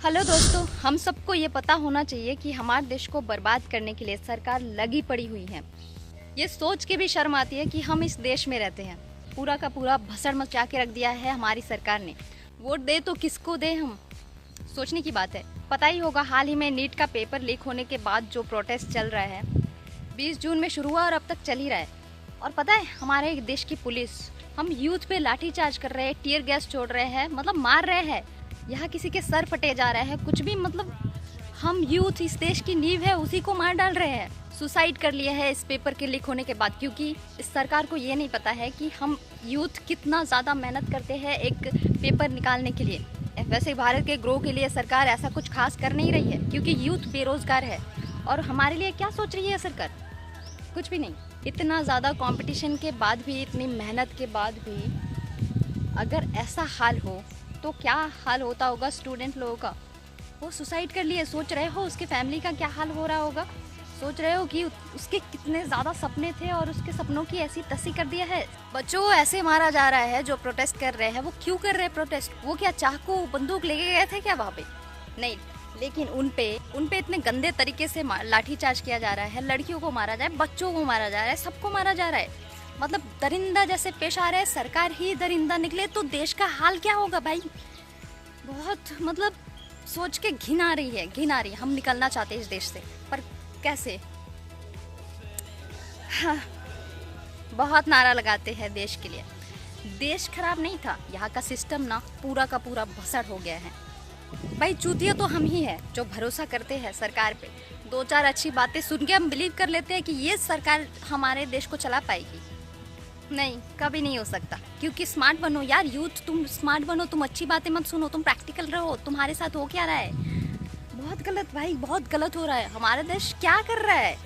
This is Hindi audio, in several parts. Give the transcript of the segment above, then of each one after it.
हेलो दोस्तों, हम सबको ये पता होना चाहिए कि हमारे देश को बर्बाद करने के लिए सरकार लगी पड़ी हुई है। ये सोच के भी शर्म आती है कि हम इस देश में रहते हैं। पूरा का पूरा भसड़ मचा के रख दिया है हमारी सरकार ने। वोट दे तो किसको दे हम, सोचने की बात है। पता ही होगा, हाल ही में नीट का पेपर लीक होने के बाद जो प्रोटेस्ट चल रहा है 20 जून में शुरू हुआ और अब तक चल ही रहा है। और पता है, हमारे देश की पुलिस हम यूथ पे लाठीचार्ज कर रहे हैं, टीयर गैस छोड़ रहे हैं, मतलब मार रहे हैं। यहाँ किसी के सर फटे जा रहे हैं, कुछ भी, मतलब हम यूथ इस देश की नींव है, उसी को मार डाल रहे हैं। सुसाइड कर लिया है इस पेपर के लीक होने के बाद, क्योंकि इस सरकार को ये नहीं पता है कि हम यूथ कितना ज़्यादा मेहनत करते हैं एक पेपर निकालने के लिए। वैसे भारत के ग्रो के लिए सरकार ऐसा कुछ खास कर नहीं रही है, क्योंकि यूथ बेरोजगार है। और हमारे लिए क्या सोच रही है सरकार? कुछ भी नहीं। इतना ज़्यादा कंपटीशन के बाद भी, इतनी मेहनत के बाद भी अगर ऐसा हाल हो तो क्या हाल होता होगा स्टूडेंट लोगों का। वो सुसाइड कर लिए, सोच रहे हो उसके फैमिली का क्या हाल हो रहा होगा? सोच रहे हो कि उसके कितने ज़्यादा सपने थे और उसके सपनों की ऐसी तसी कर दिया है। बच्चों ऐसे मारा जा रहा है जो प्रोटेस्ट कर रहे हैं। वो क्यों कर रहे हैं प्रोटेस्ट? वो क्या चाकू बंदूक लेके गए थे क्या वहाँ पे? नहीं, लेकिन उन पे इतने गंदे तरीके से लाठीचार्ज किया जा रहा है। लड़कियों को मारा जा रहा है, बच्चों को मारा जा रहा है, सबको मारा जा रहा है। मतलब दरिंदा जैसे पेश आ रहे हैं। सरकार ही दरिंदा निकले तो देश का हाल क्या होगा भाई? बहुत, मतलब सोच के घिन आ रही है, घिन आ रही है। हम निकलना चाहते हैं इस देश से, पर कैसे? हाँ, बहुत नारा लगाते हैं देश के लिए। देश खराब नहीं था, यहाँ का सिस्टम ना पूरा का पूरा भसड़ हो गया है। भाई चूतिया तो हम ही है जो भरोसा करते हैं सरकार पे। 2-4 अच्छी बातें सुन के हम बिलीव कर लेते हैं कि ये सरकार हमारे देश को चला पाएगी। नहीं, कभी नहीं हो सकता। क्योंकि स्मार्ट बनो यार, यूथ तुम स्मार्ट बनो, तुम अच्छी बातें मत सुनो, तुम प्रैक्टिकल रहो। तुम्हारे साथ हो क्या रहा है? बहुत गलत भाई, बहुत गलत हो रहा है। हमारा देश क्या कर रहा है?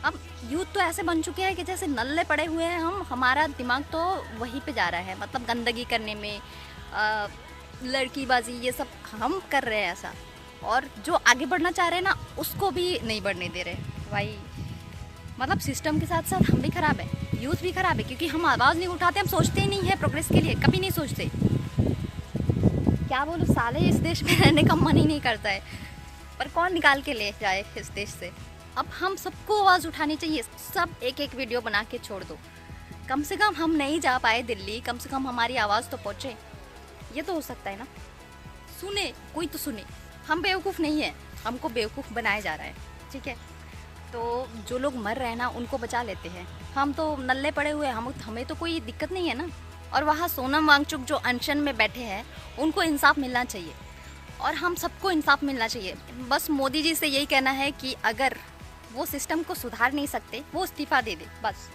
अब यूथ तो ऐसे बन चुके हैं कि जैसे नल्ले पड़े हुए हैं हम। हमारा दिमाग तो वहीं पे जा रहा है, मतलब गंदगी करने में, लड़कीबाजी, ये सब हम कर रहे हैं ऐसा। और जो आगे बढ़ना चाह रहे हैं ना, उसको भी नहीं बढ़ने दे रहे भाई। मतलब सिस्टम के साथ साथ हम भी खराब है, यूथ भी खराब है, क्योंकि हम आवाज़ नहीं उठाते, हम सोचते ही नहीं है प्रोग्रेस के लिए, कभी नहीं सोचते। क्या बोलूं, साले इस देश में रहने का मन ही नहीं करता है, पर कौन निकाल के ले जाए इस देश से। अब हम सबको आवाज़ उठानी चाहिए। सब एक एक वीडियो बना के छोड़ दो। कम से कम हम नहीं जा पाए दिल्ली, कम से कम हमारी आवाज़ तो पहुँचे। ये तो हो सकता है ना, सुने कोई तो सुने। हम बेवकूफ़ नहीं है, हमको बेवकूफ़ बनाया जा रहा है, ठीक है? तो जो लोग मर रहे हैं ना, उनको बचा लेते हैं। हम तो नल्ले पड़े हुए हैं, हमें तो कोई दिक्कत नहीं है ना। और वहाँ सोनम वांगचुक जो अनशन में बैठे हैं, उनको इंसाफ मिलना चाहिए। और हम सबको इंसाफ मिलना चाहिए। बस मोदी जी से यही कहना है कि अगर वो सिस्टम को सुधार नहीं सकते, वो इस्तीफा दे दे, बस।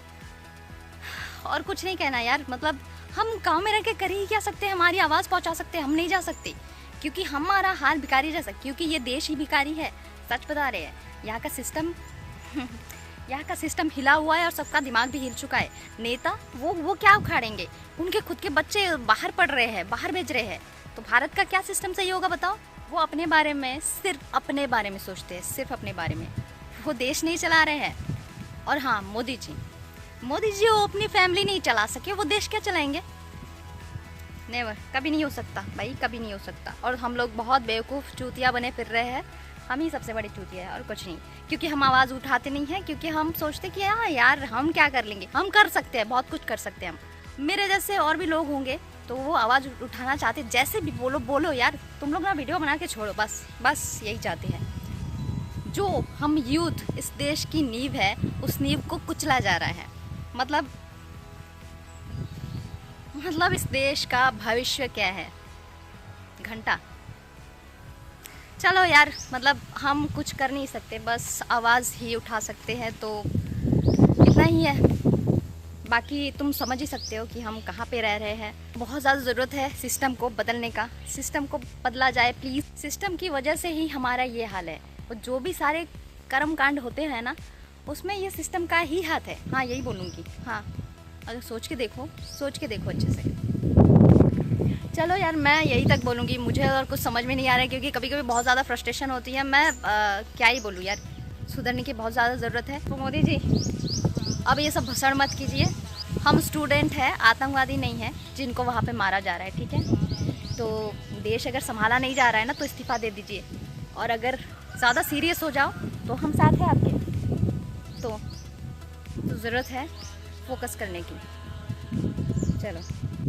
और कुछ नहीं कहना यार। मतलब हम गाँव में रह के कर ही क्या सकते हैं? हमारी आवाज़ पहुँचा सकते हैं, हम नहीं जा सकते, क्योंकि हमारा हाल भिखारी जैसा, क्योंकि ये देश ही भिखारी है। सच बता रहे हैं। यहाँ का सिस्टम हिला हुआ है और सबका दिमाग भी हिल चुका है। नेता वो क्या उखाड़ेंगे? उनके खुद के बच्चे बाहर पढ़ रहे हैं, बाहर भेज रहे हैं, तो भारत का क्या सिस्टम सही होगा बताओ? वो अपने बारे में, सिर्फ अपने बारे में सोचते हैं, सिर्फ अपने बारे में। वो देश नहीं चला रहे हैं। और हाँ, मोदी जी वो अपनी फैमिली नहीं चला सके, वो देश क्या चलाएंगे? नेवर, कभी नहीं हो सकता भाई, कभी नहीं हो सकता। और हम लोग बहुत बेवकूफ़ चूतिया बने फिर रहे हैं। हम ही सबसे बड़ी चूतिया है और कुछ नहीं, क्योंकि हम आवाज़ उठाते नहीं हैं। क्योंकि हम सोचते कि हाँ यार, हम क्या कर लेंगे, हम कर सकते हैं, बहुत कुछ कर सकते हैं हम। मेरे जैसे और भी लोग होंगे तो वो आवाज़ उठाना चाहते, जैसे भी बोलो यार, तुम लोग ना वीडियो बना के छोड़ो, बस यही चाहते हैं। जो हम यूथ, इस देश की नींव है, उस नींव को कुचला जा रहा है। मतलब इस देश का भविष्य क्या है? घंटा। चलो यार, मतलब हम कुछ कर नहीं सकते, बस आवाज़ ही उठा सकते हैं, तो इतना ही है। बाकी तुम समझ ही सकते हो कि हम कहाँ पे रह रहे हैं। बहुत ज़्यादा ज़रूरत है सिस्टम को बदलने का। सिस्टम को बदला जाए प्लीज़। सिस्टम की वजह से ही हमारा ये हाल है। और जो भी सारे कर्म कांड होते हैं ना, उसमें ये सिस्टम का ही हाथ है। हाँ, यही बोलूँगी। हाँ, अगर सोच के देखो अच्छे से। चलो यार, मैं यही तक बोलूँगी। मुझे और कुछ समझ में नहीं आ रहा है, क्योंकि कभी कभी बहुत ज़्यादा फ्रस्ट्रेशन होती है। मैं क्या ही बोलूँ यार, सुधरने की बहुत ज़्यादा ज़रूरत है। तो मोदी जी, अब ये सब भसड़ मत कीजिए। हम स्टूडेंट हैं, आतंकवादी नहीं हैं जिनको वहाँ पे मारा जा रहा है, ठीक है? तो देश अगर संभाला नहीं जा रहा है ना तो इस्तीफ़ा दे दीजिए, और अगर ज़्यादा सीरियस हो जाओ तो हम साथ हैं आपके। तो ज़रूरत है फोकस करने की। चलो।